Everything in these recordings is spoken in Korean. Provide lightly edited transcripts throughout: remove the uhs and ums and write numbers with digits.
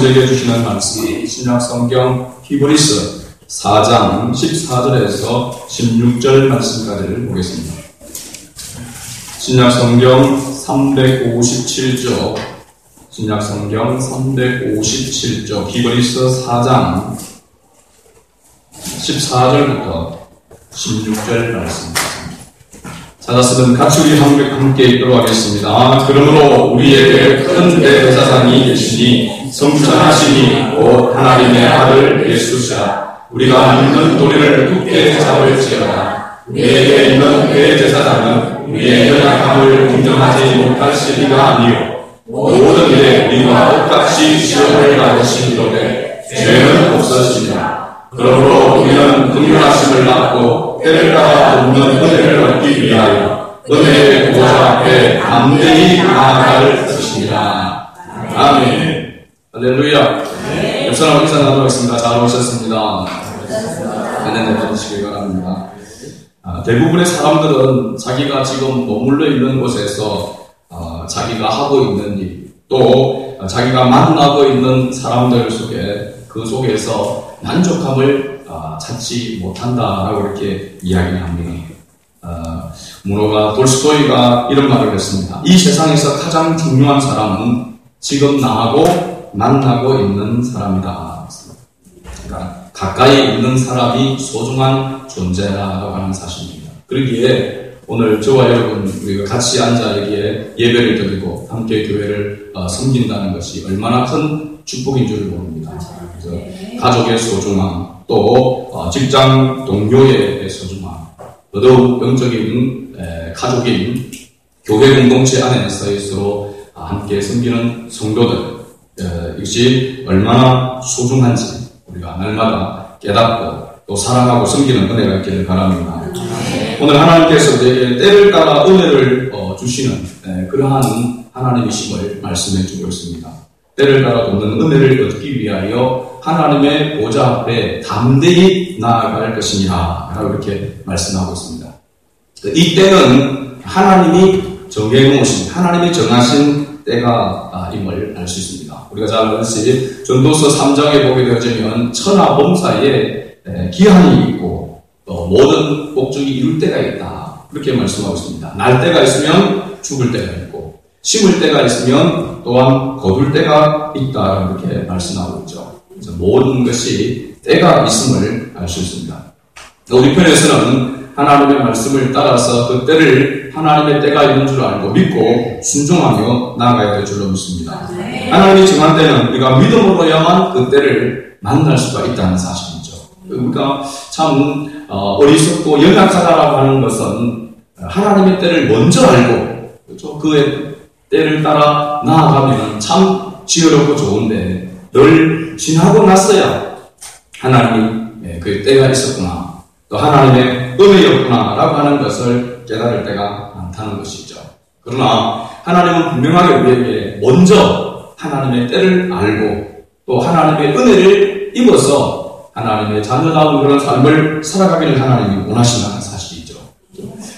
우리에게 주시는 말씀은 신약성경 히브리서 4장 14절에서 16절 말씀까지를 보겠습니다. 신약성경 357쪽, 신약성경 357쪽, 히브리서 4장 14절부터 16절 말씀입니다. 찾았으면 같이 우리 함께 읽도록 하겠습니다. 그러므로 우리에게 큰 대제사장이 계시니 성천하시니 곧 하나님의 아들 예수시라. 우리가 믿는 도리를 굳게 잡을지어다. 우리에게 있는 대제사장은 우리의 연약함을 인정하지 못할 리가 아니요 모든 일에 우리와 똑같이 시험을 받으시기로되 죄는 없으시니라. 그러므로 우리는 긍휼하심을 받고 때를 따라 돕는 은혜를 얻기 위하여 은혜의 보좌 앞에 담대히 나아갈 것입니다. 아멘. 할렐루야. 옆사람 인사 나누고 있습니다. 잘 오셨습니다. 안내 받으시길 바랍니다. 대부분의 사람들은 자기가 지금 머물러 있는 곳에서 자기가 하고 있는 일, 또 자기가 만나고 있는 사람들 속에 그 속에서 만족함을 찾지 못한다라고 이렇게 이야기를 합니다. 문호가 돌스토이가 이런 말을 했습니다. 이 세상에서 가장 중요한 사람은 지금 나하고 만나고 있는 사람이다. 그러니까 가까이 있는 사람이 소중한 존재라고 하는 사실입니다. 그러기에 오늘 저와 여러분 우리가 같이 앉아 여기에 예배를 드리고 함께 교회를 섬긴다는 것이 얼마나 큰 축복인 줄 모릅니다. 그래서 가족의 소중함, 또 직장 동료의 소중함, 더더욱 영적인 가족인 교회 공동체 안에서 서로 함께 섬기는 성도들, 이것이 얼마나 소중한지 우리가 날마다 깨닫고 또 사랑하고 섬기는 은혜가 있기를 바랍니다. 오늘 하나님께서 우리에게 때를 따라 은혜를 주시는 그러한 하나님이심을 말씀해 주고 있습니다. 때를 따라 돕는 은혜를 얻기 위하여 하나님의 보좌 앞에 담대히 나아갈 것이니라 라고 이렇게 말씀하고 있습니다. 이 때는 하나님이 정해놓으신, 하나님이 정하신 때가 임을 알 수 있습니다. 우리가 잘 알듯이 전도서 3장에 보게 되어지면 천하 범사에 기한이 있고 또 모든 목적이 이룰 때가 있다. 그렇게 말씀하고 있습니다. 날 때가 있으면 죽을 때가 있고 심을 때가 있으면 또한 거둘 때가 있다. 이렇게 말씀하고 있죠. 그래서 모든 것이 때가 있음을 알 수 있습니다. 우리 편에서는 하나님의 말씀을 따라서 그 때를 하나님의 때가 있는 줄 알고 믿고 순종하며 나아가야 될 줄로 믿습니다. 하나님이 정한 때는 우리가 믿음으로야만 그 때를 만날 수가 있다는 사실이죠. 그러니까 참 어리석고 연약하다라고 하는 것은 하나님의 때를 먼저 알고 그렇죠? 그의 때를 따라 나아가면 참 지혜롭고 좋은데 늘 지나고 났어야 하나님이 그 때가 있었구나 또 하나님의 은혜였구나 라고 하는 것을 깨달을 때가 많다는 것이죠. 그러나 하나님은 분명하게 우리에게 먼저 하나님의 때를 알고 또 하나님의 은혜를 입어서 하나님의 자녀다운 그런 삶을 살아가기를 하나님이 원하신다는 사실이죠.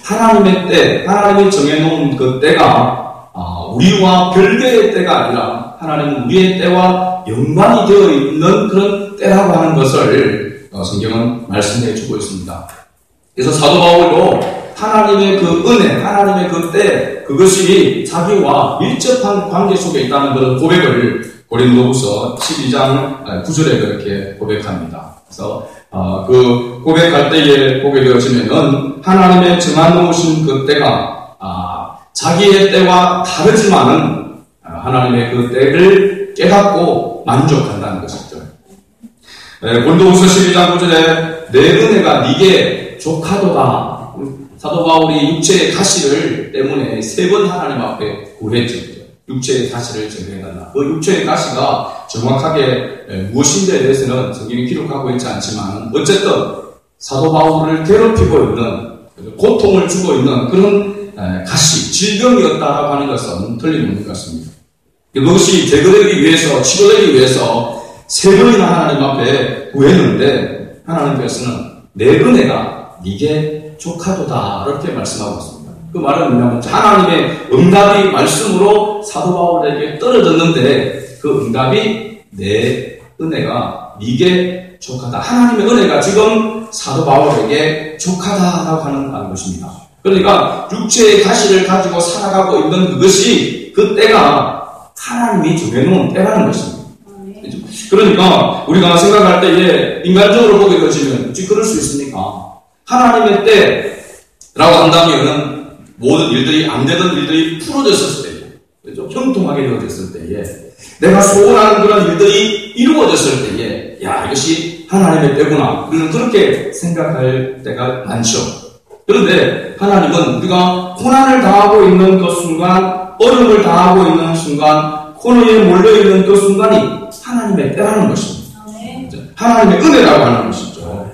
하나님의 때, 하나님이 정해놓은 그 때가 우리와 별개의 때가 아니라 하나님은 우리의 때와 연관이 되어 있는 그런 때라고 하는 것을 성경은 말씀해 주고 있습니다. 그래서 사도 바울도 하나님의 그 은혜, 하나님의 그 때, 그것이 자기와 밀접한 관계 속에 있다는 그런 고백을 고린도후서 12장 9절에 그렇게 고백합니다. 그래서 그 고백할 때에 보게 되어지면은 하나님의 정해놓으신 그 때가 자기의 때와 다르지만은 하나님의 그 때를 깨닫고 만족한다는 것이죠. 고린도후서 12장 9절에 내 은혜가 네게 족하도다. 사도 바울이 육체의 가시를 때문에 3번 하나님 앞에 구했죠. 육체의 가시를 정해달라. 그 육체의 가시가 정확하게 무엇인지에 대해서는 성경이 기록하고 있지 않지만 어쨌든 사도 바울을 괴롭히고 있는 고통을 주고 있는 그런 가시, 질병이었다라고 하는 것은 틀림없는 것 같습니다. 그것이 제거되기 위해서, 치료되기 위해서 3번이나 하나님 앞에 구했는데 하나님께서는 내 은혜가 네게 족하도다 이렇게 말씀하고 있습니다. 그 말은 뭐냐면 하나님의 응답이 말씀으로 사도 바울에게 떨어졌는데 그 응답이 내 은혜가 네게 족하다. 하나님의 은혜가 지금 사도 바울에게 족하다라고 하는 것입니다. 그러니까 육체의 가시를 가지고 살아가고 있는 그것이 그 때가 하나님이 정해놓은 때라는 것입니다. 그러니까 우리가 생각할 때에 인간적으로 보게 되어지면 어찌 그럴 수 있습니까? 하나님의 때라고 한다면 모든 일들이 안 되던 일들이 풀어졌을 때에, 그렇죠? 형통하게 되어졌을 때에, 내가 소원하는 그런 일들이 이루어졌을 때에, 야, 이것이 하나님의 때구나. 우리는 그렇게 생각할 때가 많죠. 그런데 하나님은 우리가 고난을 당하고 있는 그 순간, 어려움을 당하고 있는 순간, 코너에 몰려있는 그 순간이 하나님의 때라는 것입니다. 하나님의 은혜라고 하는 것이죠.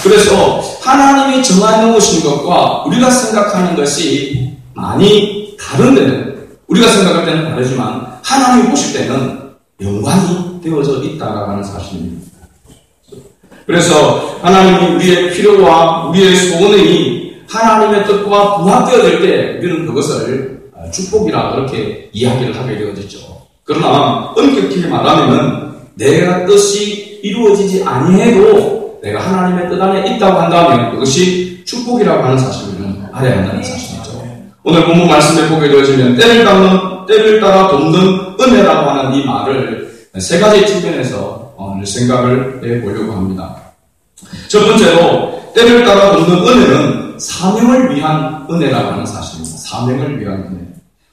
그래서 하나님이 정해놓으신 것과 우리가 생각하는 것이 많이 다른데는, 우리가 생각할 때는 다르지만 하나님이 보실 때는 연관이 되어져 있다라고 하는 사실입니다. 그래서 하나님이 우리의 필요와 우리의 소원이 하나님의 뜻과 부합되어질 때 우리는 그것을 축복이라 그렇게 이야기를 하게 되어졌죠. 그러나 엄격히 말하면 내가 뜻이 이루어지지 아니해도 내가 하나님의 뜻 안에 있다고 한다면 그것이 축복이라고 하는 사실을 알아야 한다는 사실이죠. 오늘 본문 말씀에 보게 되어지면 때를 따라 돕는 은혜라고 하는 이 말을 세 가지 측면에서 오늘 생각을 해보려고 합니다. 첫 번째로 때를 따라 돕는 은혜는 사명을 위한 은혜라고 하는 사실입니다. 사명을 위한 은혜.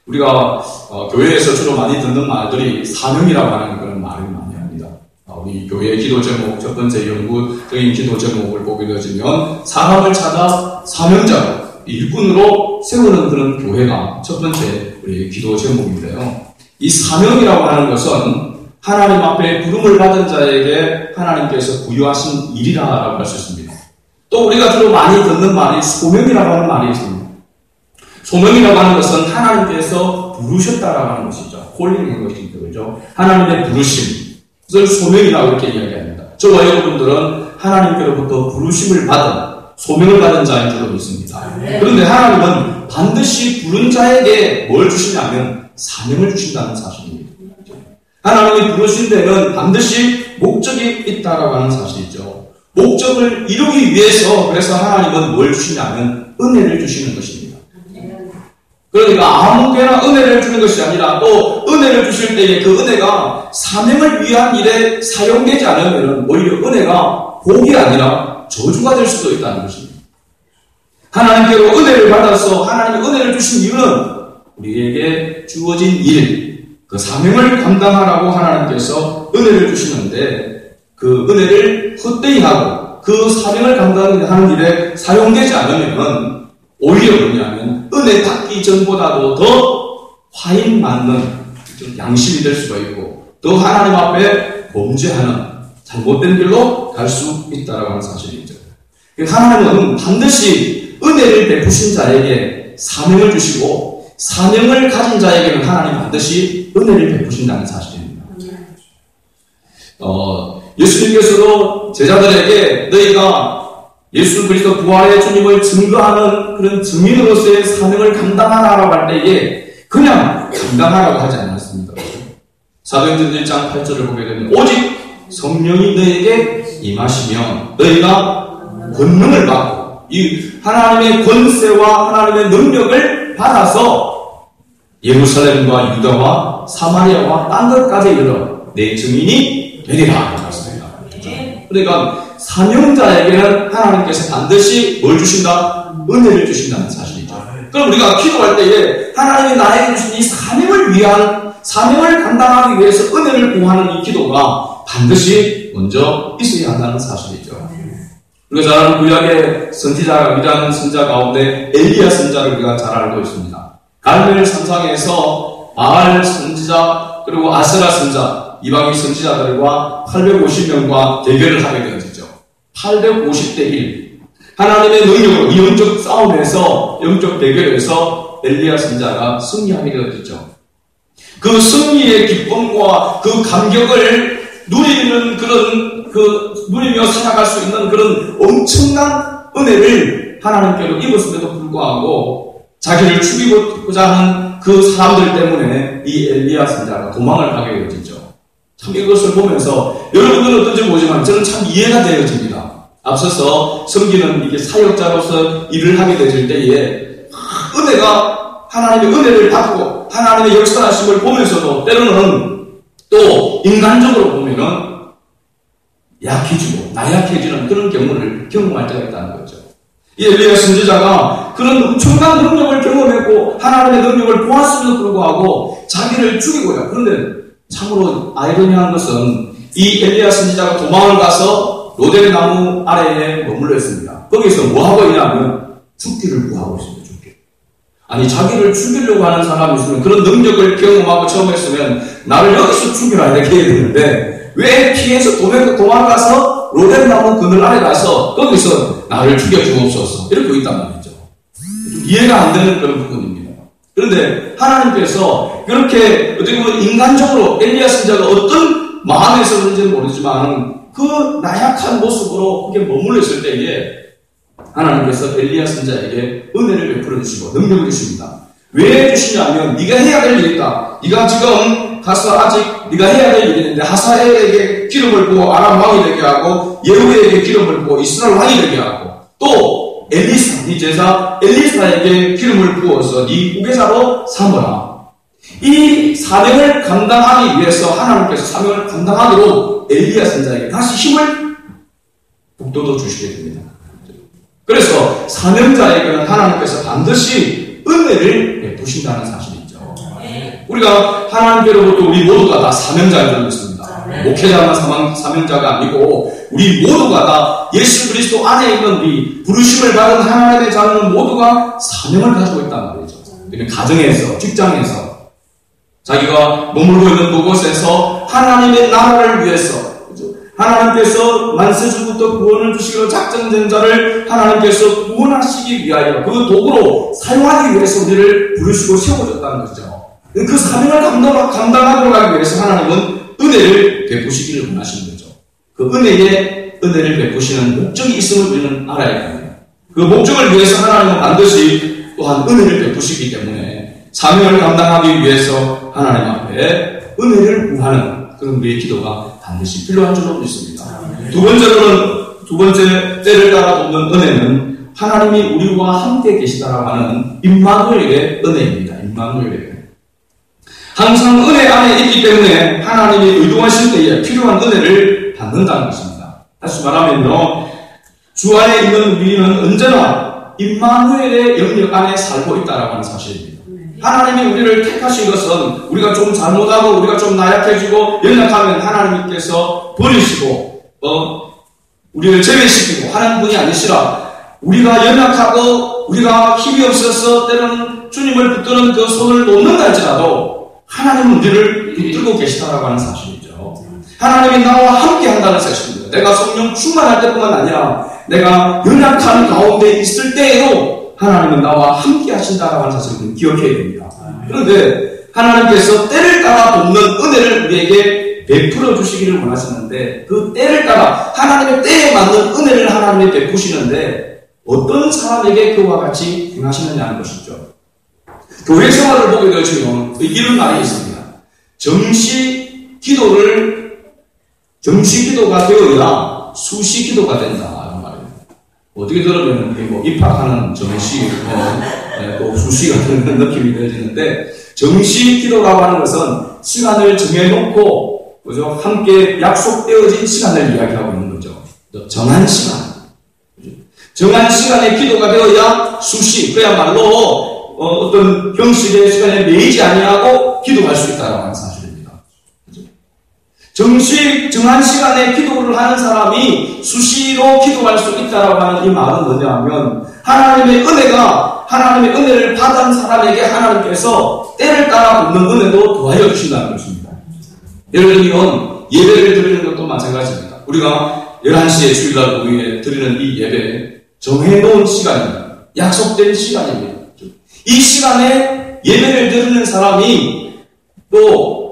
우리가 교회에서 주로 많이 듣는 말들이 사명이라고 하는 그런 말을 많이 합니다. 우리 교회의 기도 제목, 첫 번째 영구적인 기도 제목을 보게 되어지면 사람을 찾아 사명자로 일꾼으로 세우는 그런 교회가 첫 번째 우리 기도 제목인데요. 이 사명이라고 하는 것은 하나님 앞에 부름을 받은 자에게 하나님께서 부여하신 일이라고 할 수 있습니다. 또 우리가 주로 많이 듣는 말이 소명이라고 하는 말이 있습니다. 소명이라고 하는 것은 하나님께서 부르셨다라고 하는 것이죠. 콜링인 것이죠. 그렇죠? 하나님의 부르심. 그것을 소명이라고 이렇게 이야기합니다. 저와 여러분들은 하나님께로부터 부르심을 받은, 소명을 받은 자인 줄로 믿습니다. 그런데 하나님은 반드시 부른 자에게 뭘 주시냐면 사명을 주신다는 사실입니다. 하나님이 부르신 데는 반드시 목적이 있다라고 하는 사실이죠. 목적을 이루기 위해서 그래서 하나님은 뭘 주시냐면 은혜를 주시는 것입니다. 그러니까 아무개나 은혜를 주는 것이 아니라 또 은혜를 주실 때에 그 은혜가 사명을 위한 일에 사용되지 않으면 오히려 은혜가 복이 아니라 저주가 될 수도 있다는 것입니다. 하나님께로 은혜를 받아서 하나님의 은혜를 주신 이유는 우리에게 주어진 일, 그 사명을 감당하라고 하나님께서 은혜를 주시는데 그 은혜를 헛되이 하고 그 사명을 감당하는 일에 사용되지 않으면 오히려 뭐냐면 은혜 받기 전보다도 더 화인 맞는 양심이 될 수가 있고 더 하나님 앞에 범죄하는 잘못된 길로 갈 수 있다라고 하는 사실이죠. 하나님은 반드시 은혜를 베푸신 자에게 사명을 주시고 사명을 가진 자에게는 하나님 반드시 은혜를 베푸신다는 사실입니다. 예수님께서도 제자들에게 너희가 예수 그리스도 부활의 주님을 증거하는 그런 증인으로서의 사명을 감당하라고 할 때에 그냥 감당하라고 하지 않았습니다. 사도행전 1장 8절을 보게 되면 오직 성령이 너희에게 임하시면 너희가 권능을 받고 이 하나님의 권세와 하나님의 능력을 받아서 예루살렘과 유다와 사마리아와 딴 것까지 이르러 내 증인이 되리라 하셨습니다. 그러니까 사명자에게는 하나님께서 반드시 뭘 주신다? 은혜를 주신다는 사실이죠. 그럼 우리가 기도할 때에 하나님이 나에게 주신 이 사명을 위한 사명을 감당하기 위해서 은혜를 구하는 이 기도가 반드시 먼저 있어야 한다는 사실이죠. 우리가 잘 아는 구약의 선지자, 위대한 선지자 가운데 엘리야 선지자를 우리가 잘 알고 있습니다. 갈멜 산상에서 바알 선지자 그리고 아세라 선지자 이방인 선지자들과 850명과 대결을 하게 되어지죠. 850대 1. 하나님의 능력으로 이 영적 싸움에서 영적 대결에서 엘리야 선지자가 승리하게 되어지죠. 그 승리의 기쁨과 그 감격을 누리는 누리며 살아갈 수 있는 그런 엄청난 은혜를 하나님께로 입었음에도 불구하고 자기를 죽이고자 하는 그 사람들 때문에 이 엘리야 선지자가 도망을 가게 되어지죠. 참 이것을 보면서 여러분들은 어떤지 모르지만 저는 참 이해가 되어집니다. 앞서서 섬기는 이게 사역자로서 일을 하게 되질 때에 은혜가 하나님의 은혜를 받고 하나님의 역사하심을 보면서도 때로는 또 인간적으로 보면은 약해지고 나약해지는 그런 경우를 경험할 때가 있다는 거죠. 이 엘리야 선지자가 그런 엄청난 능력을 경험했고 하나님의 능력을 보았음에도 불구하고 자기를 죽이고요. 그런데 참으로 아이러니한 것은 이 엘리야 선지자가 도망을 가서 로델 나무 아래에 머물러 있습니다. 거기서 뭐 하고 있냐면 죽기를 구하고 있습니다. 죽기. 아니 자기를 죽이려고 하는 사람이 있으면 그런 능력을 경험하고 처음 했으면 나를 여기서 죽여야 되겠는데 왜 피해서 도망가서 로델 나무 그늘 아래 가서 거기서 나를 죽여주옵소서 이렇게 있단 말이죠. 좀 이해가 안 되는 그런 부분입니다. 그런데 하나님께서 그렇게 어떻게 보면 인간적으로 엘리야 선지자가 어떤 마음에서 그런지는 모르지만 그 나약한 모습으로 거기에 머물러 있을 때에 하나님께서 엘리야 선지자에게 은혜를 베풀어 주시고 능력을 주십니다. 왜 주시냐면 네가 해야 될 일이 있다. 네가 지금 가서 아직 네가 해야 될 일이 있는데 하사엘에게 기름을 부어 아람 왕이 되게 하고 예후에게 기름을 부어 이스라엘 왕이 되게 하고 또 엘리사, 네 제사 엘리사에게 기름을 부어서 네 후계자로 삼으라. 이 사명을 감당하기 위해서 하나님께서 사명을 감당하도록 엘리야 선지자에게 다시 힘을 북돋워 주시게 됩니다. 그래서 사명자에게는 하나님께서 반드시 은혜를 베푸신다는 사실이죠. 우리가 하나님께로부터 우리 모두가 다 사명자인 줄 믿습니다. 목회자만 사명자가 아니고 우리 모두가 다 예수 그리스도 안에 있는 우리 부르심을 받은 하나님의 자녀는 모두가 사명을 가지고 있단 말이죠. 가정에서, 직장에서, 자기가 머물고 있는 그곳에서 하나님의 나라를 위해서 하나님께서 만세주부터 구원을 주시기로 작정된 자를 하나님께서 구원하시기 위하여 그 도구로 사용하기 위해서 우리를 부르시고 세워줬다는 거죠. 그 사명을 감당하도록 하기 위해서 하나님은 은혜를 베푸시기를 원하시는 거죠. 그 은혜를 베푸시는 목적이 있음을 우리는 알아야 합니다. 그 목적을 위해서 하나님은 반드시 또한 은혜를 베푸시기 때문에 사명을 감당하기 위해서 하나님 앞에 은혜를 구하는 그런 우리의 기도가 반드시 필요한 줄로 믿습니다. 두 번째 때를 따라 돕는 은혜는 하나님이 우리와 함께 계시다라고 하는 임마누엘의 은혜입니다. 임마누엘의 항상 은혜 안에 있기 때문에 하나님이 의도하실 때에 필요한 은혜를 받는다는 것입니다. 다시 말하면요, 주 안에 있는 우리는 언제나 임마누엘의 영역 안에 살고 있다라고 하는 사실입니다. 하나님이 우리를 택하신 것은 우리가 좀 잘못하고 우리가 좀 나약해지고 연약하면 하나님께서 버리시고 우리를 제외시키고 하는 분이 아니시라 우리가 연약하고 우리가 힘이 없어서 때로는 주님을 붙드는 그 손을 놓는다 할지라도 하나님은 우리를 붙들고 계시다라고 하는 사실이죠. 하나님이 나와 함께 한다는 사실입니다. 내가 성령 충만할 때뿐만 아니라 내가 연약한 가운데 있을 때에도 하나님은 나와 함께 하신다라고 하는 사실을 기억해야 됩니다. 그런데 하나님께서 때를 따라 돕는 은혜를 우리에게 베풀어 주시기를 원하시는데 그 때를 따라 하나님의 때에 맞는 은혜를 하나님이 베푸시는데 어떤 사람에게 그와 같이 행하시느냐는 것이죠. 교회 생활을 보게 되시면 이런 말이 있습니다. 정시 기도가 되어야 수시 기도가 된다. 어떻게 들으면 뭐 입학하는 정시, 또 수시 같은 그런 느낌이 들어지는데 정시 기도라고 하는 것은 시간을 정해놓고 그죠? 함께 약속되어진 시간을 이야기하고 있는 거죠. 정한 시간에 기도가 되어야 수시, 그야말로 어떤 형식의 시간에 매이지 아니하고 기도할 수 있다는 하는 사실입니다. 정한 시간에 기도를 하는 사람이 수시로 기도할 수 있다라고 하는 이 말은 뭐냐면 하나님의 은혜를 받은 사람에게 하나님께서 때를 따라 돕는 은혜도 더하여 주신다는 것입니다. 예를 들면 예배를 드리는 것도 마찬가지입니다. 우리가 11시에 주일날 오후에 드리는 이 예배 정해놓은 시간입니다. 약속된 시간입니다. 이 시간에 예배를 드리는 사람이 또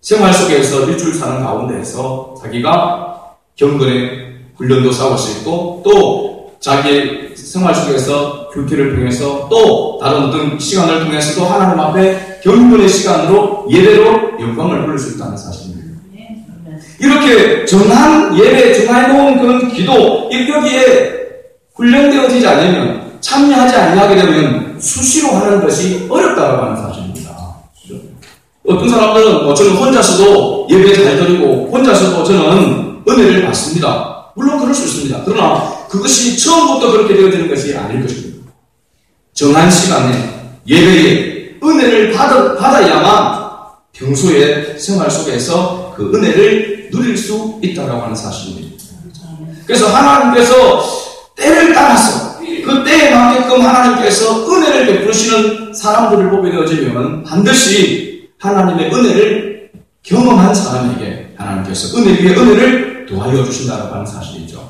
생활 속에서 일주일 사는 가운데에서 자기가 경건의 훈련도 쌓을 수 있고 또 자기의 생활 속에서 교회를 통해서 또 다른 어떤 시간을 통해서도 하나님 앞에 경건의 시간으로 예배로 영광을 돌릴 수 있다는 사실입니다. 이렇게 정한 예배, 정해놓은 그런 기도, 여기에 훈련되어지지 않으면, 참여하지 아니하게 되면 수시로 하는 것이 어렵다고 하는 사실입니다. 어떤 사람들은 저는 혼자서도 예배 잘 드리고 혼자서도 저는 은혜를 받습니다. 물론 그럴 수 있습니다. 그러나 그것이 처음부터 그렇게 되어지는 것이 아닐 것입니다. 정한 시간에 예배에 은혜를 받아야만 평소의 생활 속에서 그 은혜를 누릴 수 있다고 하는 사실입니다. 그래서 하나님께서 때를 따라서 그 때에 맞게끔 하나님께서 은혜를 베푸시는 사람들을 보게 되어지면 반드시 하나님의 은혜를 경험한 사람에게 하나님께서 은혜 위에 은혜를 도와여 주신다고 하는 사실이죠.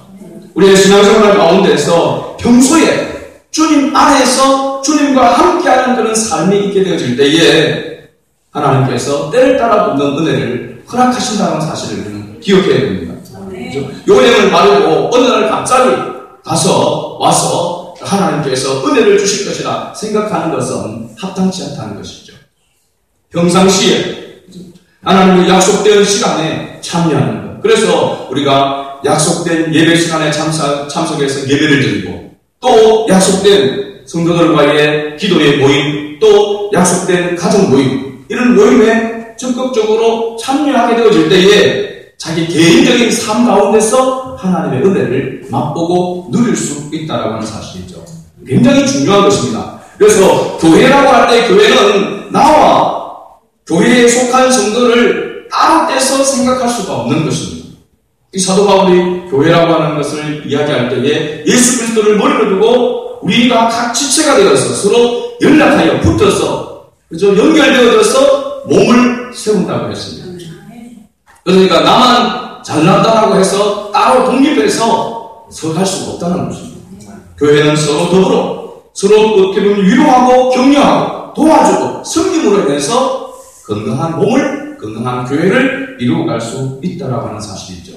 우리의 신앙생활 가운데서 평소에 주님 안에서 주님과 함께하는 그런 삶이 있게 되어질 때에 하나님께서 때를 따라 붙는 은혜를 허락하신다는 사실을 우리는 기억해야 됩니다. 요령을 바르고 어느 날 갑자기 와서 하나님께서 은혜를 주실 것이라 생각하는 것은 합당치 않다는 것이죠. 평상시에 하나님의 약속된 시간에 참여하는 것. 그래서 우리가 약속된 예배 시간에 참석해서 예배를 드리고 또 약속된 성도들과의 기도의 모임, 또 약속된 가정 모임, 이런 모임에 적극적으로 참여하게 되어질 때에 자기 개인적인 삶 가운데서 하나님의 은혜를 맛보고 누릴 수 있다는 하는 사실이죠. 굉장히 중요한 것입니다. 그래서 교회라고 할 때 교회는 나와 교회에 속한 성도를 따로 떼서 생각할 수가 없는 것입니다. 이 사도 바울이 교회라고 하는 것을 이야기할 때에 예수 그리스도를 머리로 두고 우리가 각 지체가 되어서 서로 연락하여 붙어서 연결되어져서 몸을 세운다고 했습니다. 그러니까 나만 잘난다라고 해서 따로 독립해서 서갈 수가 없다는 것입니다. 교회는 서로 더불어 서로 어떻게 보면 위로하고 격려하고 도와주고 섬김으로 인해서 건강한 몸을, 건강한 교회를 이루어 갈 수 있다라고 하는 사실이죠.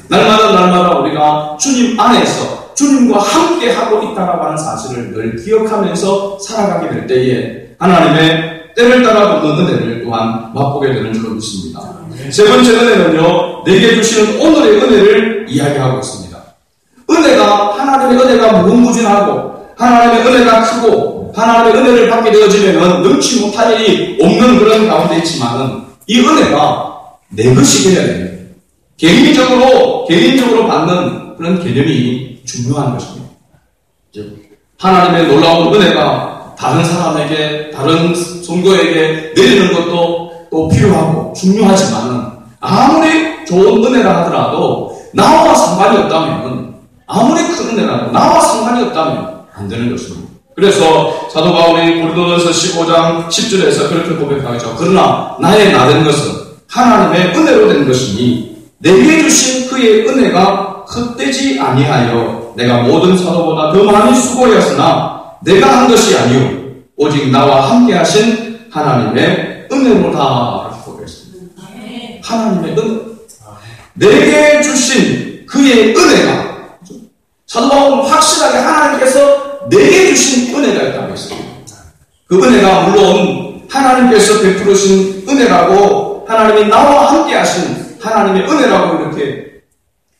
날마다 우리가 주님 안에서 주님과 함께 하고 있다라고 하는 사실을 늘 기억하면서 살아가게 될 때에 하나님의 때를 따라 붙는 은혜를 또한 맛보게 되는 줄로 믿습니다. 세 번째 은혜는요, 내게 주시는 오늘의 은혜를 이야기하고 있습니다. 하나님의 은혜가 무궁무진하고 하나님의 은혜가 크고 하나님의 은혜를 받게 되어지면 능치 못할 일이 없는 그런 가운데 있지만은 이 은혜가 내 것이 되어야 됩니다. 개인적으로 받는 그런 개념이 중요한 것입니다. 하나님의 놀라운 은혜가 다른 사람에게, 다른 성도에게 내리는 것도 또 필요하고 중요하지만은 아무리 좋은 은혜라 하더라도 나와 상관이 없다면, 아무리 큰 은혜라도 나와 상관이 없다면 안 되는 것입니다. 그래서 사도 바울이 고린도전서 15장 10절에서 그렇게 고백하죠. 그러나 나의 나된 것은 하나님의 은혜로 된 것이니 내게 주신 그의 은혜가 헛되지 아니하여 내가 모든 사도보다 더 많이 수고하였으나 내가 한 것이 아니요 오직 나와 함께 하신 하나님의 은혜로다 라고 고백했습니다. 하나님의 은혜, 내게 주신 그의 은혜가, 사도 바울은 확실하게 하나님께서 내게 주신 은혜가 있다고 했습니다. 그 은혜가 물론 하나님께서 베푸르신 은혜라고, 하나님이 나와 함께 하신 하나님의 은혜라고 이렇게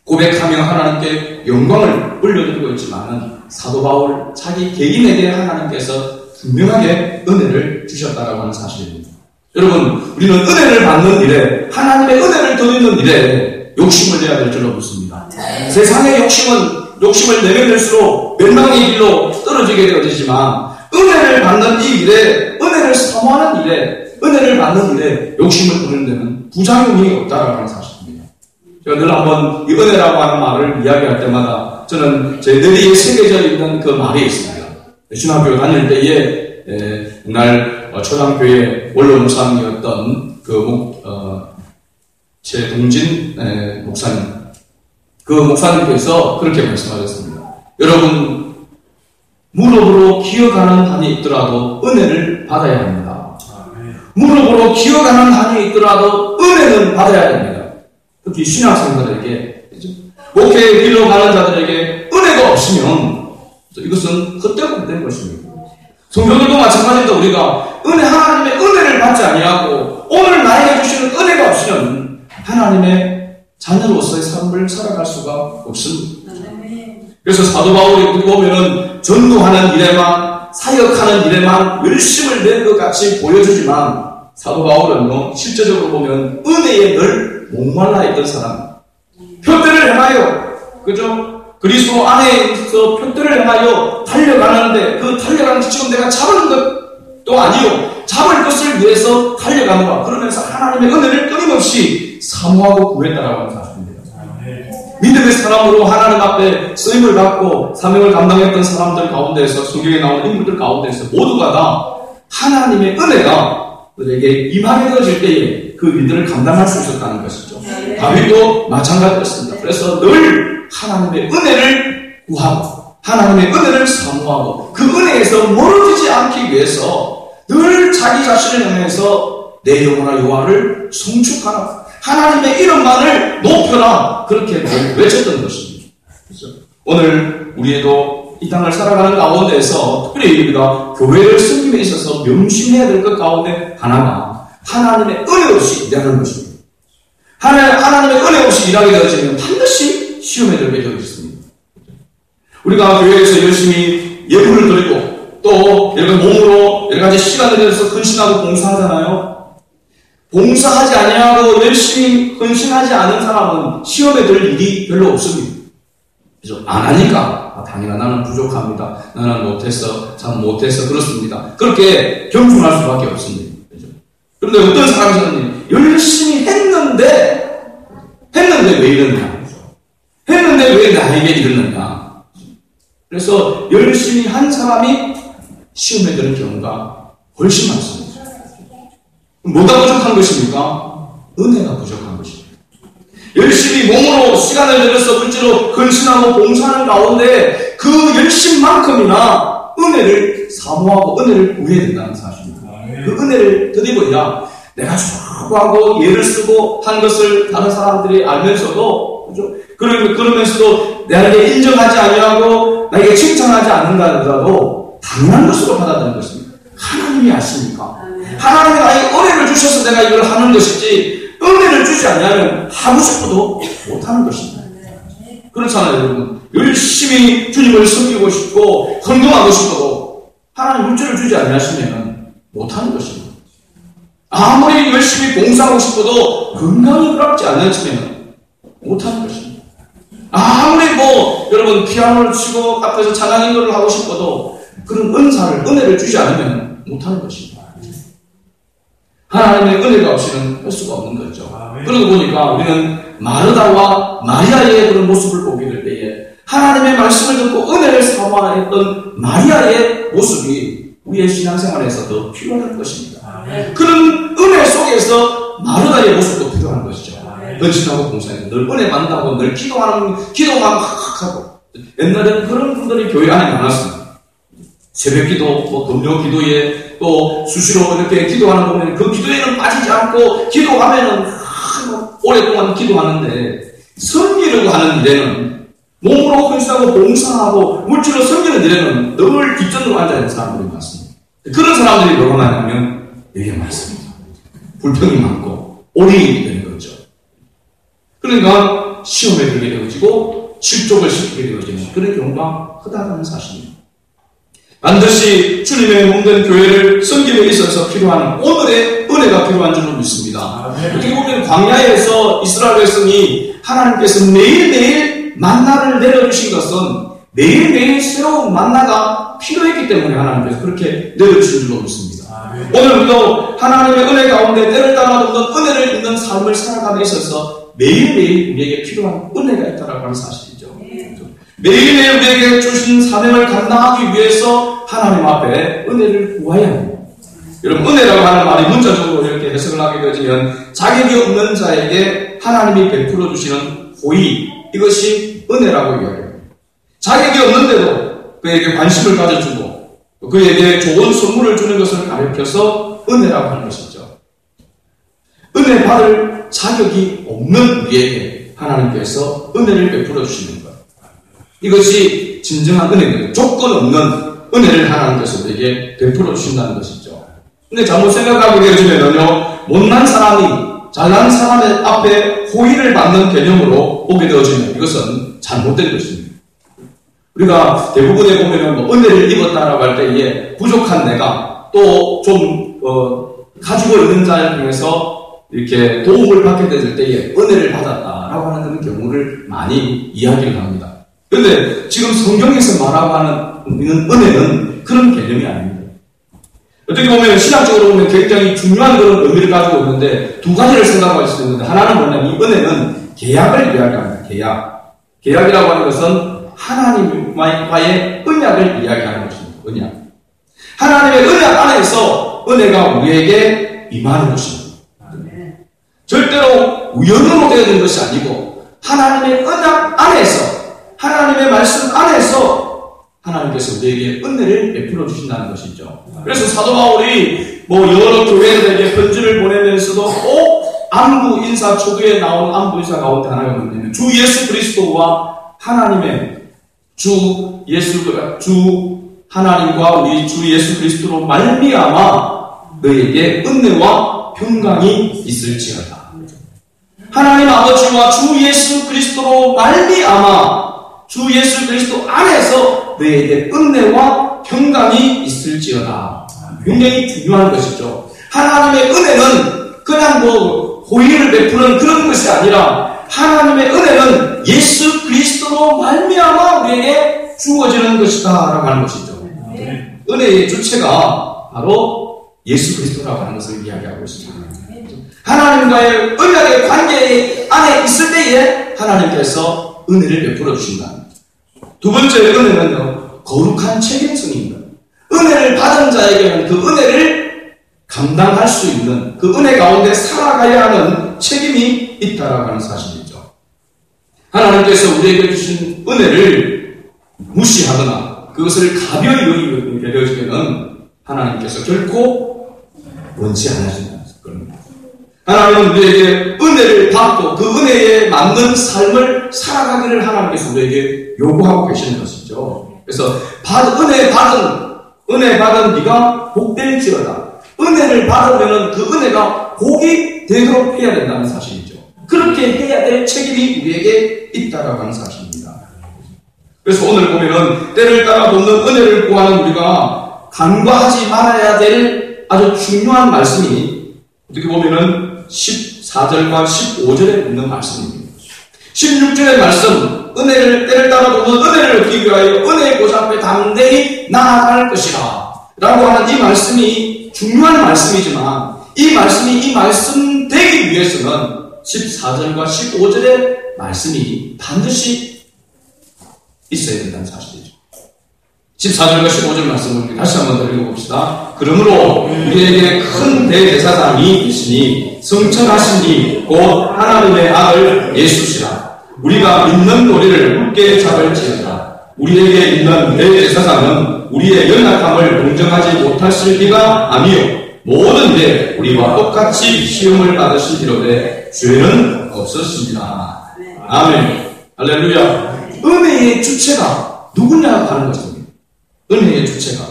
고백하며 하나님께 영광을 올려드리고 있지만은 사도 바울 자기 개인에게 하나님께서 분명하게 은혜를 주셨다라고 하는 사실입니다. 여러분, 우리는 은혜를 받는 일에, 하나님의 은혜를 드리는 일에 욕심을 내야 될 줄로 믿습니다. 세상의 욕심을 내게 될수록 멸망의 길로 떨어지게 되어지지만 은혜를 받는 이 일에, 은혜를 사모하는 일에, 은혜를 받는 일에 욕심을 부리는 데는 부작용이 없다라고 하는 사실입니다. 제가 늘 한번 이 은혜라고 하는 말을 이야기할 때마다 저는 제 뇌리에 새겨져 있는 그 말이 있습니다. 신학교 다닐 때에 옛날 초당교회 원로 목사님이었던 최동진 목사님, 그 목사님께서 그렇게 말씀하셨습니다. 여러분, 무릎으로 기어가는 한이 있더라도 은혜를 받아야 합니다. 무릎으로 기어가는 한이 있더라도 은혜는 받아야 됩니다. 특히 신학생들에게, 목회의 길로 가는 자들에게 은혜가 없으면 이것은 헛된 것입니다. 성도들도 마찬가지입니다. 우리가 하나님의 은혜를 받지 아니하고 오늘 나에게 주시는 은혜가 없으면 하나님의 자녀로서의 삶을 살아갈 수가 없습니다. 그래서 사도 바울이 보면은 전도하는 일에만, 사역하는 일에만 열심을 낸 것 같이 보여주지만 사도 바울은요, 실제적으로 보면 은혜에 늘 목말라 있던 사람, 표대를 행하여, 그죠? 그리스도 안에서 표대를 행하여 달려가는데 그 달려가는 지금 내가 잡은 것도 아니요, 잡을 것을 위해서 달려가노라. 그러면서 하나님의 은혜를 끊임없이 사모하고 구했다라고 하는 사실입니다. 믿음의 사람으로 하나님 앞에 쓰임을 받고 사명을 감당했던 사람들 가운데서, 성경에 나오는 인물들 가운데서 모두가 다 하나님의 은혜가 그들에게 임하게 되어질 때에 그 일들을 감당할 수 있었다는 것이죠. 다윗도 마찬가지였습니다. 그래서 늘 하나님의 은혜를 구하고 하나님의 은혜를 사모하고 그 은혜에서 멀어지지 않기 위해서 늘 자기 자신을 향해서 내 영혼아 여호와를 송축하라, 하나님의 이름만을 높여라, 그렇게 외쳤던 것입니다. 그렇죠? 오늘 우리도 이 땅을 살아가는 가운데에서 특별히 우리가 교회를 섬김에 있어서 명심해야 될 것 가운데 하나가 하나님의 은혜 없이 일하는 것입니다. 하나님의 은혜 없이 일하게 되어지면 반드시 시험에 들게 되어 있습니다. 우리가 교회에서 열심히 예물을 드리고 또 여러 몸으로 여러 가지 시간을 내서 헌신하고 봉사하잖아요. 봉사하지 아니하고 열심히 헌신하지 않은 사람은 시험에 들 일이 별로 없습니다. 그래서 안 하니까 당연히 나는 부족합니다. 나는 못해서, 참 못해서 그렇습니다. 그렇게 경중할 수밖에 없습니다. 그렇죠? 그런데 어떤 사람들은 열심히 했는데 왜 이러느냐? 했는데 왜 나에게 이러느냐? 그래서 열심히 한 사람이 시험에 드는 경우가 훨씬 많습니다. 뭐가 부족한 것입니까? 은혜가 부족한 것입니다. 열심히 몸으로 시간을 들여서 물질로 헌신하고 봉사하는 가운데 그 열심만큼이나 은혜를 사모하고 은혜를 구해야 된다는 사실입니다. 그 은혜를 드리고야 내가 좋아하고 예를 쓰고 한 것을 다른 사람들이 알면서도, 그죠? 그러면서도 나에게 인정하지 아니하고 나에게 칭찬하지 않는다 하더라도 당연한 것으로 받아들이는 것입니다. 하나님이 아십니까? 하나님이 나에게 은혜를 주셔서 내가 이걸 하는 것이지, 은혜를 주지 않으면 하고 싶어도 못하는 것입니다. 그렇잖아요, 여러분. 열심히 주님을 섬기고 싶고 헌금하고 싶어도 하나님 물질을 주지 않으시면 못하는 것입니다. 아무리 열심히 봉사하고 싶어도 건강이 허락지 않으시면 못하는 것입니다. 아무리 여러분 피아노를 치고 앞에서 찬양 인도를 하고 싶어도 그런 은혜를 주지 않으면 못하는 것입니다. 하나님의 은혜가 없이는 할 수가 없는 거죠. 그러고 보니까 우리는 마르다와 마리아의 그런 모습을 보게 될 때에 하나님의 말씀을 듣고 은혜를 사모했던 마리아의 모습이 우리의 신앙생활에서 더 필요할 것입니다. 그런 은혜 속에서 마르다의 모습도 필요한 것이죠. 헌신하고 봉사하고 늘 은혜 만나고 늘 기도만 하고. 옛날에는 그런 분들이 교회 안에 많았습니다. 새벽 기도, 금요 기도에 또 수시로 이렇게 기도하는 거 보면 그 기도에는 빠지지 않고 기도하면은 오랫동안 기도하는데 섬기려고 하는 일에는 몸으로 헌신하고 봉사하고 물질로 섬기는 일에는 늘 뒷전으로 앉아있는 사람들이 많습니다. 그런 사람들이 뭐가 많냐면 되게 많습니다. 불평이 많고 올인이 되는 거죠. 그러니까 시험에 들게 되어지고 실족을 시키게 되어지는 그런 경우가 크다는 사실입니다. 반드시 주님의 몸된 교회를 섬김에 있어서 필요한 오늘의 은혜가 필요한 줄로 믿습니다. 어떻게 보면 광야에서 이스라엘 백성이 하나님께서 매일매일 만나를 내려주신 것은 매일매일 새로운 만나가 필요했기 때문에 하나님께서 그렇게 내려주신 줄로 믿습니다. 오늘 우리도 하나님의 은혜 가운데 때를 따라 돕는 은혜를 입는 삶을 살아감에 있어서 매일매일 우리에게 필요한 은혜가 있다고 하는 사실이죠. 매일매일 우리에게 주신 사명을 감당하기 위해서 하나님 앞에 은혜를 구해야 합니다. 여러분, 은혜라고 하는 말이 문자적으로 이렇게 해석을 하게 되어지면 자격이 없는 자에게 하나님이 베풀어 주시는 호의, 이것이 은혜라고 이야기합니다. 자격이 없는데도 그에게 관심을 가져주고 그에게 좋은 선물을 주는 것을 가르쳐서 은혜라고 하는 것이죠. 은혜 받을 자격이 없는 우리에게 하나님께서 은혜를 베풀어 주시는 것, 이것이 진정한 은혜입니다. 조건 없는 은혜를 하나님께서 우리에게 베풀어 주신다는 것이죠. 근데 잘못 생각하게 되어지면요, 못난 사람이 잘난 사람의 앞에 호의를 받는 개념으로 보게 되어지면 이것은 잘못된 것입니다. 우리가 대부분에 보면 은혜를 입었다라고 할 때에 부족한 내가 또 좀 가지고 있는 자를 통해서 이렇게 도움을 받게 될 때에 은혜를 받았다라고 하는 그런 경우를 많이 이야기를 합니다. 그런데 지금 성경에서 말하고 하는 은혜는 그런 개념이 아닙니다. 어떻게 보면 신학적으로 보면 굉장히 중요한 그런 의미를 가지고 있는데 두 가지를 생각할 수 있는데 하나는 뭐냐면 이 은혜는 계약을 이야기합니다. 계약이라고 하는 것은 하나님과의 언약을 이야기하는 것입니다. 언약. 하나님의 언약 안에서 은혜가 우리에게 임하는 것입니다. 절대로 우연으로 되어진 것이 아니고 하나님의 언약 안에서 하나님의 말씀 안에서 하나님께서 우리에게 은혜를 베풀어 주신다는 것이죠. 그래서 사도 바울이 여러 교회들에게 편지를 보내면서도 안부 인사 초두에 나온 안부 인사 가운데 하나가 뭐냐면 주 예수 그리스도와 하나님의 주 하나님과 우리 주 예수 그리스도로 말미암아 너에게 은혜와 평강이 있을지어다. 하나님 아버지와 주 예수 그리스도로 말미암아 주 예수 그리스도 안에서 너에게 은혜와 평강이 있을지어다. 굉장히 중요한 것이죠. 하나님의 은혜는 그냥 호의를 베푸는 그런 것이 아니라 하나님의 은혜는 예수 그리스도로 말미암아 우리에게 주어지는 것이다 라고 하는 것이죠. 은혜의 주체가 바로 예수 그리스도라고 하는 것을 이야기하고 있습니다. 하나님과의 언약의 관계 안에 있을 때에 하나님께서 은혜를 베풀어 주신다. 두 번째 은혜는요, 거룩한 책임성입니다. 은혜를 받은 자에게는 그 은혜를 감당할 수 있는 그 은혜 가운데 살아가야 하는 책임이 있다라고 하는 사실이죠. 하나님께서 우리에게 주신 은혜를 무시하거나 그것을 가벼이 여기게 되어지면 하나님께서 결코 원치 않으신다는 겁니다. 하나님은 우리에게 은혜를 받고 그 은혜에 맞는 삶을 살아가기를 하나님께서 우리에게 요구하고 계시는 것이죠. 그래서 은혜 받은 네가 복될지어다. 은혜를 받으면 그 은혜가 복이 되도록 해야 된다는 사실이죠. 그렇게 해야 될 책임이 우리에게 있다라고 하는 사실입니다. 그래서 오늘 보면은 때를 따라 돕는 은혜를 구하는 우리가 간과하지 말아야 될 아주 중요한 말씀이 어떻게 보면은 14절과 15절에 있는 말씀입니다. 16절의 말씀, 때를 따라 돕는 은혜를 얻기 위하여 은혜의 보좌 앞에 담대히 나아갈 것이라 라고 하는 이 말씀이 중요한 말씀이지만 이 말씀 되기 위해서는 14절과 15절의 말씀이 반드시 있어야 된다는 사실이죠. 14절과 15절 말씀을 다시 한번 더 읽어봅시다. 그러므로 우리에게 큰 대제사장이 있으니 성천하신 이 곧 하나님의 아들 예수시라. 우리가 믿는 도리를 굳게 잡을지어다. 우리에게 있는 대제사장은 우리의 연약함을 동정하지 못하실 리가 아니요 모든 데 우리와 똑같이 시험을 받으시기로되 죄는 없었습니다. 아멘. 할렐루야. 은혜의 주체가 누구냐 하는 것입니다. 은혜의 주체가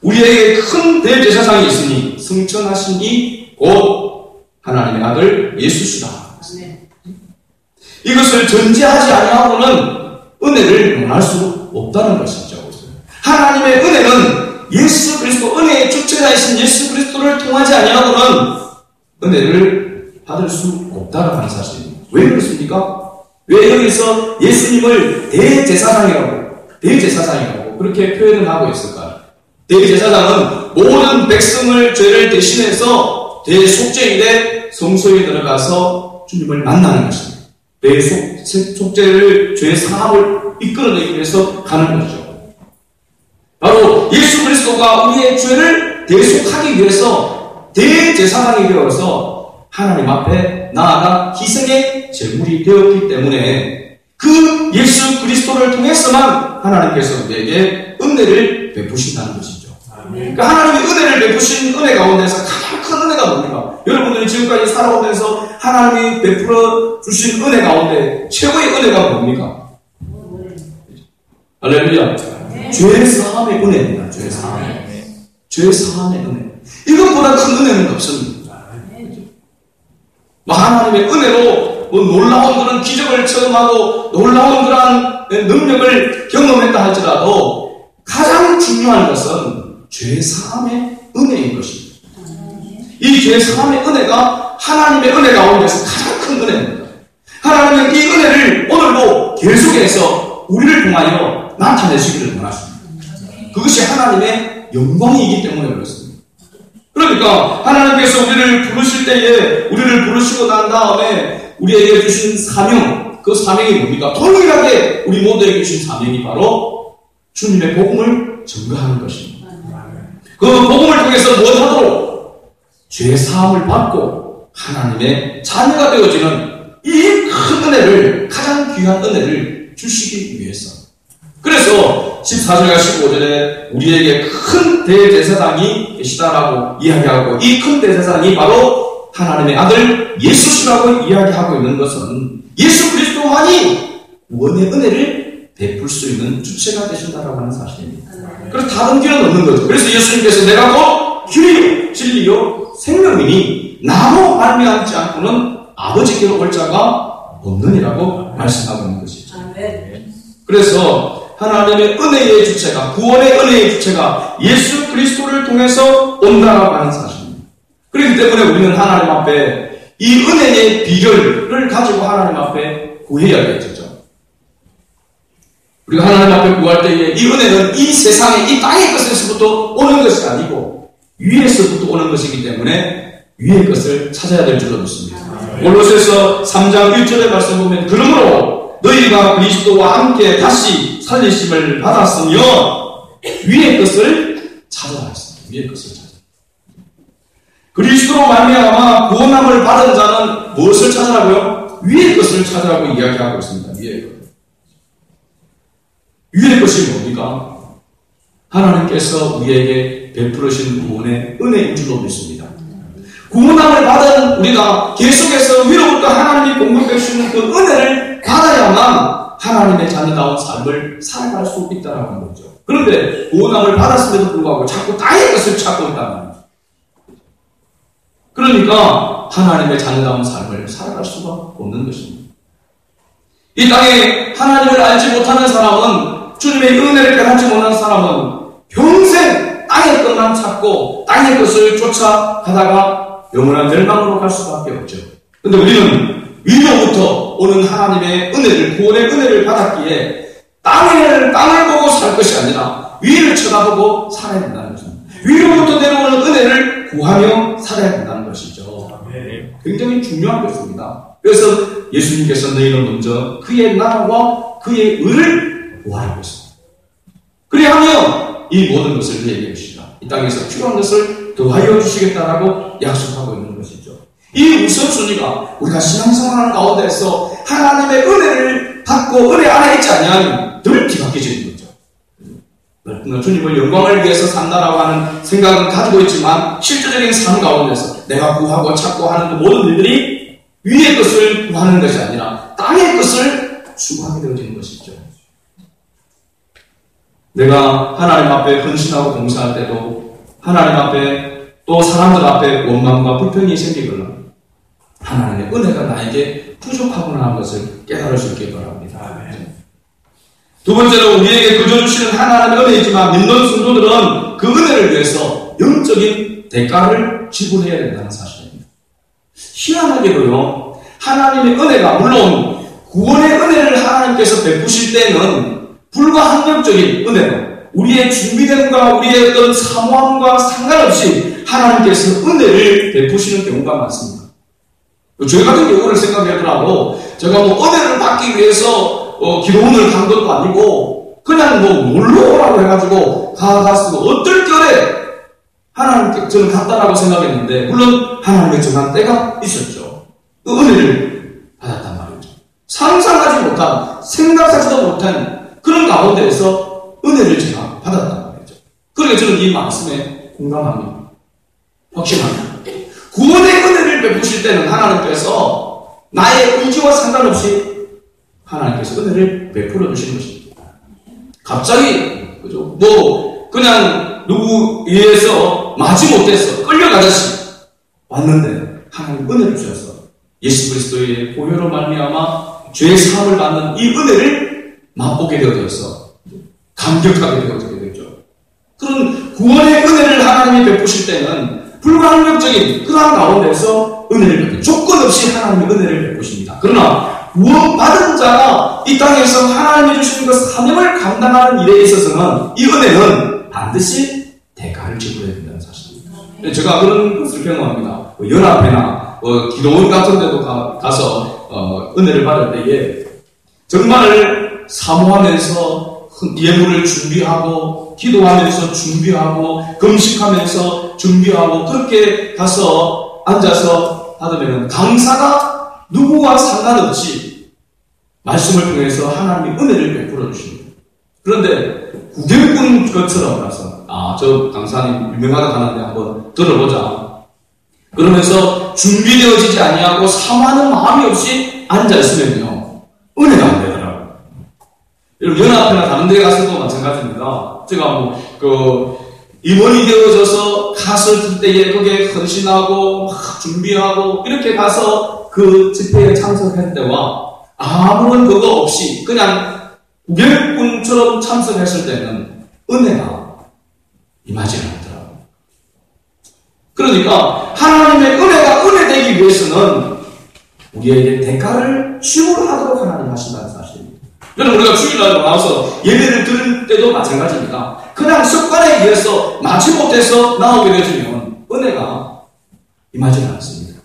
우리에게 큰 대제사장이 있으니 승천하신 이 곧 하나님의 아들 예수시다. 이것을 전제하지 아니하고는 은혜를 논할 수 없다는 것이죠. 하나님의 은혜는 예수 그리스도 은혜의 주체자이신 예수 그리스도를 통하지 아니하고는 은혜를 받을 수 없다는 하는 사실입니다. 왜 그렇습니까? 왜 여기서 예수님을 대제사장이라고 그렇게 표현을 하고 있을까요? 대제사장은 모든 백성을 죄를 대신해서 대속죄인의 성소에 들어가서 주님을 만나는 것입니다. 대속죄를 죄 사함을 이끌어내기 위해서 가는 것이죠. 바로 예수 그리스도가 우리의 죄를 대속하기 위해서 대제사장이 되어서 하나님 앞에 나아가 희생의 제물이 되었기 때문에 그 예수 그리스도를 통해서만 하나님께서 우리에게 은혜를 베푸신다는 것이죠. 그러니까 하나님이 은혜를 베푸신 은혜 가운데서 가장 큰 은혜가 뭡니까? 여러분들이 지금까지 살아오면서 하나님이 베풀어 주신 은혜 가운데 최고의 은혜가 뭡니까? 할렐루야. 죄 사함의 은혜입니다. 죄 사함의 은혜. 이것보다 큰 은혜는 없습니다. 하나님의 은혜로 놀라운 그런 기적을 체험하고 놀라운 그러한 능력을 경험했다 할지라도 가장 중요한 것은 죄사함의 은혜인 것입니다. 이 죄사함의 은혜가 하나님의 은혜 가운데서 가장 큰 은혜입니다. 하나님은 이 은혜를 오늘도 계속해서 우리를 통하여 나타내시기를 원하십니다. 그것이 하나님의 영광이기 때문에 그렇습니다. 그러니까 하나님께서 우리를 부르실 때에 우리를 부르시고 난 다음에 우리에게 주신 사명, 그 사명이 뭡니까? 동일하게 우리 모두에게 주신 사명이 바로 주님의 복음을 전가하는 것입니다. 그 복음을 통해서 무엇하도록? 죄사함을 받고 하나님의 자녀가 되어지는 이 큰 은혜를, 가장 귀한 은혜를 주시기 위해서. 그래서 14절과 15절에 우리에게 큰 대제사장이 계시다라고 이야기하고, 이 큰 대제사장이 바로 하나님의 아들 예수시라고 이야기하고 있는 것은 예수 그리스도만이 원의 은혜를 베풀 수 있는 주체가 되신다라고 하는 사실입니다. 그래서 다른 길은 없는 거죠. 그래서 예수님께서 내가 곧 길이요 진리요 생명이니 나로 말미암지 않고는 아버지께로 올 자가 없느니라고 말씀하고 있는 것이죠. 그래서 하나님의 은혜의 주체가, 구원의 은혜의 주체가 예수 그리스도를 통해서 온다라고 하는 사실입니다. 그렇기 때문에 우리는 하나님 앞에 이 은혜의 비결을 가지고 하나님 앞에 구해야겠죠. 우리가 하나님 앞에 구할 때에 이 은혜는 이 세상의, 이 땅의 것에서부터 오는 것이 아니고 위에서부터 오는 것이기 때문에 위의 것을 찾아야 될 줄로 믿습니다. 골로새서 3장 1절의 말씀 보면 그러므로 너희가 그리스도와 함께 다시 살리심을 받았으며 위의 것을 찾아라 했습니다. 위의 것을 찾아라. 그리스도로 말미암아 구원함을 받은 자는 무엇을 찾으라고요? 위의 것을 찾으라고 이야기하고 있습니다. 위의 것. 위의 것이 뭡니까? 하나님께서 우리에게 베풀으신 구원의 은혜인 줄로 믿습니다. 구원함을 받은 우리가 계속해서 위로부터 하나님이 공급해 주시는 그 은혜를 받아야만 하나님의 자녀다운 삶을 살아갈 수 있다는 거죠. 그런데 구원함을 받았음에도 불구하고 자꾸 땅의 것을 찾고 있다는 거죠. 그러니까 하나님의 자녀다운 삶을 살아갈 수가 없는 것입니다. 이 땅에 하나님을 알지 못하는 사람은, 주님의 은혜를 깨닫지 못하는 사람은 평생 땅의 것만 찾고 땅의 것을 쫓아가다가 영원한 멸망으로 갈 수밖에 없죠. 그런데 우리는 위로부터 오는 하나님의 은혜를, 구원의 은혜를 받았기에 땅을 보고 살 것이 아니라 위를 쳐다보고 살아야 된다는 것입니다. 위로부터 내려오는 은혜를 구하며 살아야 된다는 것이죠. 굉장히 중요한 것입니다. 그래서 예수님께서 너희는 먼저 그의 나라와 그의 의를 구하라고 했습니다. 그리하면 이 모든 것을 너희에게 주시라. 이 땅에서 필요한 것을 더하여 주시겠다라고 약속하고 있는 것이죠. 이 우선순위가 우리가 신앙생활하는 가운데서 하나님의 은혜를 받고 은혜 안에 있지 아니하면 늘 뒤바뀌어지는 거죠. 주님을 영광을 위해서 산다라고 하는 생각은 가지고 있지만 실제적인 삶 가운데서 내가 구하고 찾고 하는 그 모든 일들이 위의 것을 구하는 것이 아니라 땅의 것을 추구하게 되어지는 것이죠. 내가 하나님 앞에 헌신하고 봉사할 때도 하나님 앞에 또 사람들 앞에 원망과 불평이 생기거나 하나님의 은혜가 나에게 부족하구나 하는 것을 깨달을 수 있길 바랍니다. 두 번째로 우리에게 그저 주시는 하나님의 은혜이지만 믿는 성도들은 그 은혜를 위해서 영적인 대가를 지불해야 된다는 사실입니다. 희한하게도요, 하나님의 은혜가 물론 구원의 은혜를 하나님께서 베푸실 때는 불가항력적인 은혜로 우리의 준비됨과 우리의 어떤 사모함과 상관없이 하나님께서 은혜를 베푸시는 경우가 많습니다. 저희 같은 경우를 생각하더라도 제가 은혜를 받기 위해서 기도원을 간 것도 아니고 그냥 놀러 오라고 해가지고 가서 어떨 결에 하나님께 저는 갔다라고 생각했는데 물론 하나님의 정한 때가 있었죠. 그 은혜를 받았단 말이죠. 상상하지 못한, 생각하지도 못한 그런 가운데에서 은혜를 제가 받았단 말이죠. 그러니까 저는 이 말씀에 공감합니다. 확신합니다. 구원의 은혜를 베푸실 때는 하나님께서 나의 의지와 상관없이 하나님께서 은혜를 베풀어 주시는 것입니다. 갑자기 그죠? 그냥 누구 위해서 마지못해서 끌려가듯이 왔는데 하나님 은혜를 주셔서 예수 그리스도의 보혈로 말미암아 죄의 사함을 받는 이 은혜를 맛보게 되어서 감격하게 되어지게 되죠. 그런 구원의 은혜를 하나님이 베푸실 때는 불가항력적인 그러한 가운데서 은혜를 조건 없이 하나님의 은혜를 베푸십니다. 그러나 구원받은 자가 이 땅에서 하나님이 주시는 그 사명을 감당하는 일에 있어서는 이 은혜는 반드시 대가를 지불해야 된다는 사실입니다. 제가 그런 것을 경험합니다. 연합회나 기도원 같은 데도 가서 은혜를 받을 때에 정말 사모하면서 예물을 준비하고 기도하면서 준비하고 금식하면서 준비하고 그렇게 가서 앉아서 받으면 강사가 누구와 상관없이 말씀을 통해서 하나님의 은혜를 베풀어 주십니다. 그런데 구경꾼 것처럼 가서 저 강사님 유명하다 하는데 한번 들어보자. 그러면서 준비되어지지 아니하고 사모하는 마음이 없이 앉아있으면요 은혜가 안 되더라고요. 여러분 연합회나 다른 데 가서도 마찬가지입니다. 제가 임원이 되어져서 갔을 때에 거기에 헌신하고 막 준비하고 이렇게 가서 그 집회에 참석할 때와 아무런 그거 없이 그냥 구경꾼처럼 참석했을 때는 은혜가 임하지 않더라고요. 그러니까 하나님의 은혜가 은혜되기 위해서는 우리에게 대가를 지불하도록 하나님 하신다는 사실입니다. 여러분 우리가 주일날 나와서 예배를 드릴 때도 마찬가지입니다. 그냥 습관에 의해서 마치못해서 나오게 되어지면 은혜가 임하지 않습니다.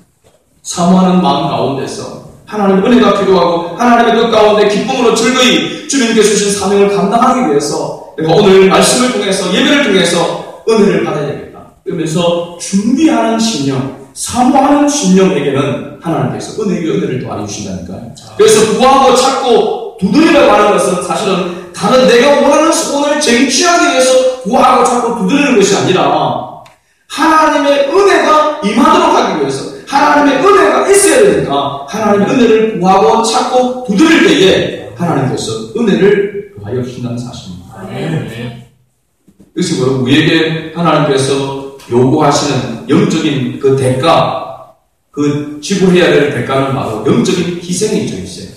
사모하는 마음 가운데서 하나님의 은혜가 필요하고 하나님의 뜻 가운데 기쁨으로 즐거이 주님께 주신 사명을 감당하기 위해서 내가 오늘 말씀을 통해서 예배를 통해서 은혜를 받아야 되겠다. 그러면서 준비하는 심령, 사모하는 심령에게는 하나님께서 은혜 위에 은혜를 더하여 주신다니까요. 그래서 구하고 찾고 두드리라고 하는 것은 사실은 다른 내가 원하는 소원을 쟁취하기 위해서 구하고 찾고 두드리는 것이 아니라 하나님의 은혜가 임하도록 하기 위해서 하나님의 은혜가 있어야 되니까 하나님의 은혜를 구하고 찾고 두드릴 때에 하나님께서 은혜를 더하여 주신다는 사실입니다. 그래서 우리에게 하나님께서 요구하시는 영적인 그 대가, 그 지불해야 될 대가는 바로 영적인 희생이죠, 희생.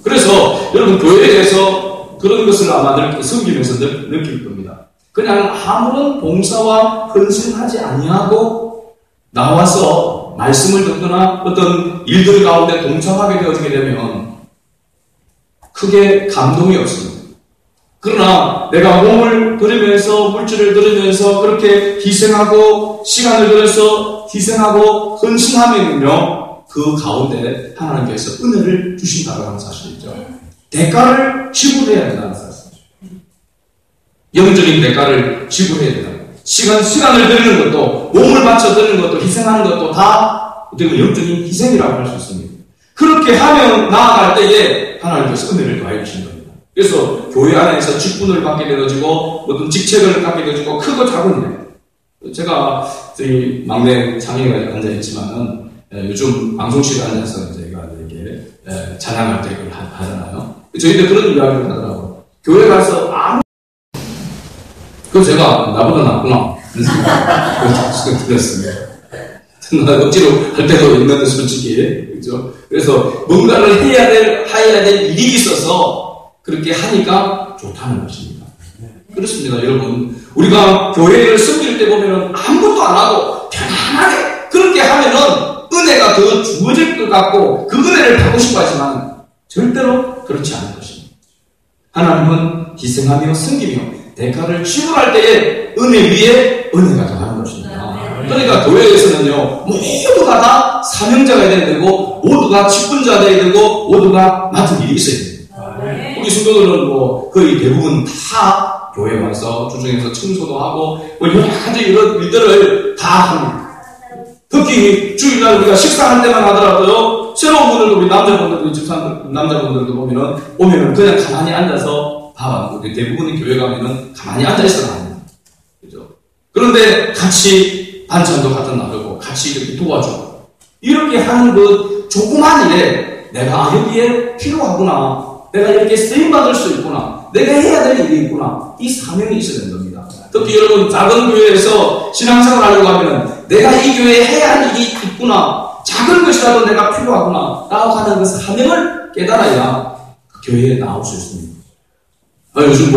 그래서 여러분 교회에서 그런 것을 아마 섬기면서 느낄 겁니다. 그냥 아무런 봉사와 헌신하지 아니하고 나와서 말씀을 듣거나 어떤 일들 가운데 동참하게 되어지게 되면 크게 감동이 없습니다. 그러나 내가 몸을 들이면서 물질을 들이면서 그렇게 희생하고 시간을 들여서 희생하고 헌신하면요 그 가운데 하나님께서 은혜를 주신다고 하는 사실이죠. 대가를 지불해야 된다는 사실이죠. 영적인 대가를 지불해야 된다. 시간을 드리는 것도 몸을 바쳐 드리는 것도 희생하는 것도 다 영적인 희생이라고 할 수 있습니다. 그렇게 하면 나아갈 때에 하나님께서 은혜를 더해 주신 겁니다. 그래서 교회 안에서 직분을 받게 되어지고 어떤 직책을 갖게 되어지고 크고 작은 일. 제가 저희 막내 장애가 앉아있지만은 요즘 방송실에 앉아서 저희가 이렇게 찬양할 때 그걸 하잖아요. 저희들 그런 이야기를 하더라고요. 교회 가서 그거 제가 나보다 낫구나 그런 생각이 들었습니다. 억지로 할 때도 있는데 솔직히 그렇죠. 그래서 뭔가를 해야 될 일이 있어서 그렇게 하니까 좋다는 것입니다. 그렇습니다, 여러분. 우리가 교회를 섬길 때 보면은 아무것도 안 하고 편안하게 그렇게 하면은 은혜가 더 주어질 것 같고 그 은혜를 받고 싶어 하지만 절대로 그렇지 않을 것입니다. 하나님은 희생하며 섬기며 대가를 지불할 때에 은혜 위에 은혜가 더하는 것입니다. 그러니까 교회에서는요 모두가 다 사명자가 되어야 되고 모두가 직분자가 되어야 되고 모두가 맡은 일이 있어야 됩니다. 우리 성도들은 거의 대부분 다 교회 와서 주중에서 청소도 하고 여러 가지 이런 일들을 다 합니다. 특히 주일날 우리가 식사할 때만 하더라도요 새로운 분들도 우리 남자분들도 오면은 그냥 가만히 앉아서 밥하고 대부분의 교회 가면은 가만히 앉아 있어야 합니다. 그죠? 그런데 같이 반찬도 갖다 놔두고 같이 이렇게 도와주고 이렇게 하는 그 조그만 일에 내가 여기에 필요하구나. 내가 이렇게 쓰임받을 수 있구나. 내가 해야 될 일이 있구나. 이 사명이 있어야 되는 겁니다. 특히 여러분 작은 교회에서 신앙생활을 하려고 하면 내가 이 교회에 해야 할 일이 있구나. 작은 것이라도 내가 필요하구나 라고 하는 그 사명을 깨달아야 교회에 나올 수 있습니다. 요즘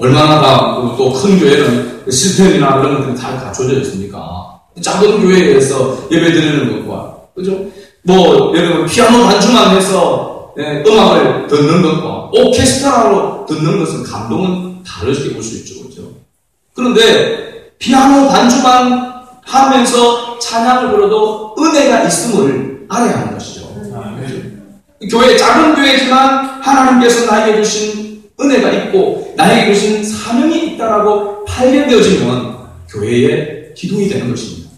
얼마나 또 큰 교회는 시스템이나 그런 것들이 다 갖춰져 있습니까? 작은 교회에서 예배 드리는 것과, 그죠? 예를 들면 피아노 반주만 해서 음악을 듣는 것과 오케스트라로 듣는 것은 감동은 다르게 볼 수 있죠, 그죠? 그런데 피아노 반주만 하면서 찬양을 불러도 은혜가 있음을 알아야 하는 것이죠. 교회, 작은 교회지만 하나님께서 나에게 주신 은혜가 있고 나에게 주신 사명이 있다라고 발견되어지면 교회의 기둥이 되는 것입니다.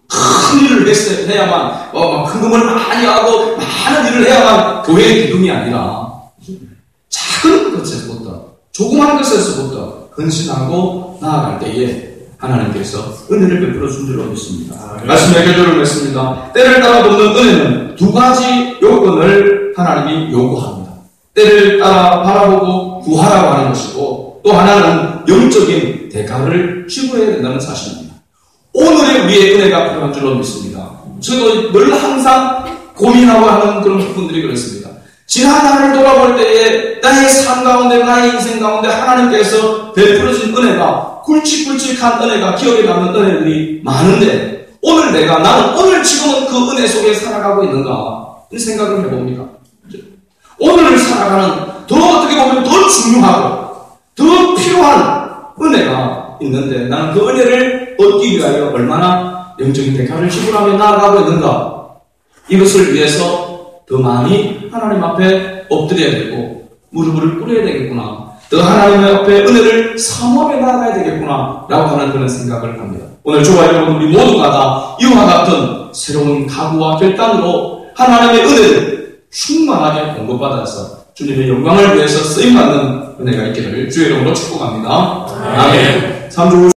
큰 일을 해야만, 큰 금을 많이 하고 많은 일을 해야만 교회의 기둥이 아니라 작은 것에서부터, 조그만 것에서부터 헌신하고 나아갈 때에 하나님께서 은혜를 베풀어 준 줄로 믿습니다. 말씀의 결론을 맺습니다. 때를 따라 돕는 은혜는 두 가지 요건을 하나님이 요구합니다. 때를 따라 바라보고 구하라고 하는 것이고, 또 하나는 영적인 대가를 지불해야 된다는 사실입니다. 오늘의 우리의 은혜가 필요한 줄로 믿습니다. 저도 늘 항상 고민하고 하는 그런 부분들이 그렇습니다. 지난 날을 돌아볼 때에 나의 삶 가운데, 나의 인생 가운데 하나님께서 베풀어진 은혜가, 굵직굵직한 은혜가, 기억에 남는 은혜들이 많은데, 나는 오늘 지금은 그 은혜 속에 살아가고 있는가? 이 생각을 해봅니다. 오늘을 살아가는, 어떻게 보면 더 중요하고 더 필요한 은혜가 있는데, 나는 그 은혜를 얻기 위하여 얼마나 영적인 대가를 지불하며 나아가고 있는가? 이것을 위해서 더 많이 하나님 앞에 엎드려야 되고 무릎을 꿇어야 되겠구나, 더 하나님 앞에 은혜를 사모하며 나아가야 되겠구나 라고 하는 그런 생각을 합니다. 오늘 저와 여러분 우리 모두가 다 이와 같은 새로운 각오와 결단으로 하나님의 은혜를 충만하게 공급받아서 주님의 영광을 위해서 쓰임받는 은혜가 있기를 주의 이름으로 축복합니다. 아멘. 3주